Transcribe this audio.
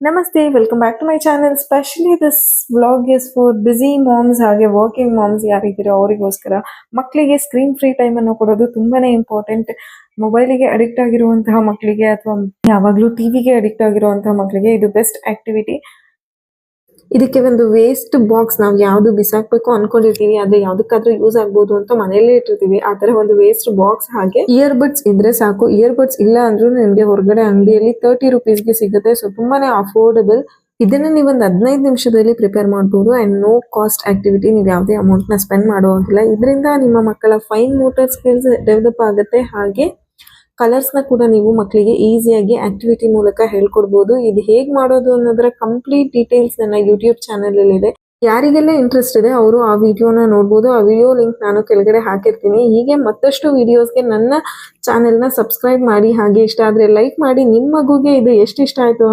Namaste, welcome back to my channel. Especially this vlog is for busy moms ಹಾಗೆ working moms ಯಾರಿದ್ದೀರೋ ಅವರಿಗೋಸ್ಕರ. ಮಕ್ಕಳಿಗೆ screen free time ಅನ್ನು ಕೊಡೋದು ತುಂಬಾನೇ ಇಂಪಾರ್ಟೆಂಟ್. ಮೊಬೈಲಿಗೆ ಅಡಿಕ್ಟ್ ಆಗಿರುವಂತಹ ಮಕ್ಕಳಿಗೆ ಅಥವಾ ಯಾವಾಗಲೂ ಟಿವಿಗೆ ಅಡಿಕ್ಟ್ ಆಗಿರುವಂತಹ ಮಕ್ಕಳಿಗೆ ಇದು ಬೆಸ್ಟ್ ಆಕ್ಟಿವಿಟಿ. ಇದಕ್ಕೆ ಒಂದು ವೇಸ್ಟ್ ಬಾಕ್ಸ್ ನಾವು ಯಾವ್ದು ಬಿಸಾಕ್ಬೇಕು ಅನ್ಕೊಂಡಿರ್ತೀವಿ ಆದ್ರೆ ಯಾವ್ದಕ್ಕಾದ್ರೂ ಯೂಸ್ ಆಗ್ಬೋದು ಅಂತ ಮನೆಯಲ್ಲೇ ಇಟ್ಟಿರ್ತೀವಿ. ಆ ತರ ಒಂದು ವೇಸ್ಟ್ ಬಾಕ್ಸ್ ಹಾಗೆ ಇಯರ್ ಬಡ್ಸ್ ಇದ್ರೆ ಸಾಕು. ಇಯರ್ ಬಡ್ಸ್ ಇಲ್ಲ ಅಂದ್ರೂ ನಿಮ್ಗೆ ಹೊರಗಡೆ ಅಂಗಡಿಯಲ್ಲಿ 30 ರುಪೀಸ್ಗೆ ಸಿಗುತ್ತೆ. ಸೊ ತುಂಬಾನೇ ಅಫೋರ್ಡಬಲ್. ಇದನ್ನ ನೀವು ಒಂದು 15 ನಿಮಿಷದಲ್ಲಿ ಪ್ರಿಪೇರ್ ಮಾಡಬಹುದು ಅಂಡ್ ನೋ ಕಾಸ್ಟ್ ಆಕ್ಟಿವಿಟಿ. ನೀವು ಯಾವುದೇ ಅಮೌಂಟ್ ನ ಸ್ಪೆಂಡ್ ಮಾಡುವಾಗಿಲ್ಲ. ಇದರಿಂದ ನಿಮ್ಮ ಮಕ್ಕಳ ಫೈನ್ ಮೋಟರ್ ಸ್ಕಿಲ್ಸ್ ಡೆವಲಪ್ ಆಗುತ್ತೆ. ಹಾಗೆ ಕಲರ್ಸ್ ನ ಕೂಡ ನೀವು ಮಕ್ಕಳಿಗೆ ಈಸಿಯಾಗಿ ಆಕ್ಟಿವಿಟಿ ಮೂಲಕ ಹೇಳ್ಕೊಡ್ಬೋದು. ಇದು ಹೇಗ್ ಮಾಡೋದು ಅನ್ನೋದರ ಕಂಪ್ಲೀಟ್ ಡೀಟೇಲ್ಸ್ ನನ್ನ ಯೂಟ್ಯೂಬ್ ಚಾನೆಲ್ ಅಲ್ಲಿ ಇದೆ. ಯಾರಿಗೆಲ್ಲ ಇಂಟ್ರೆಸ್ಟ್ ಇದೆ ಅವರು ಆ ವಿಡಿಯೋನ ನೋಡ್ಬೋದು. ಆ ವಿಡಿಯೋ ಲಿಂಕ್ ನಾನು ಕೆಳಗಡೆ ಹಾಕಿರ್ತೀನಿ. ಹೀಗೆ ಮತ್ತಷ್ಟು ವಿಡಿಯೋಸ್ಗೆ ನನ್ನ ಚಾನೆಲ್ ನ ಸಬ್ಸ್ಕ್ರೈಬ್ ಮಾಡಿ. ಹಾಗೆ ಇಷ್ಟ ಆದ್ರೆ ಲೈಕ್ ಮಾಡಿ. ನಿಮ್ಮ ಮಗುಗೆ ಇದು ಎಷ್ಟು ಇಷ್ಟ ಆಯ್ತು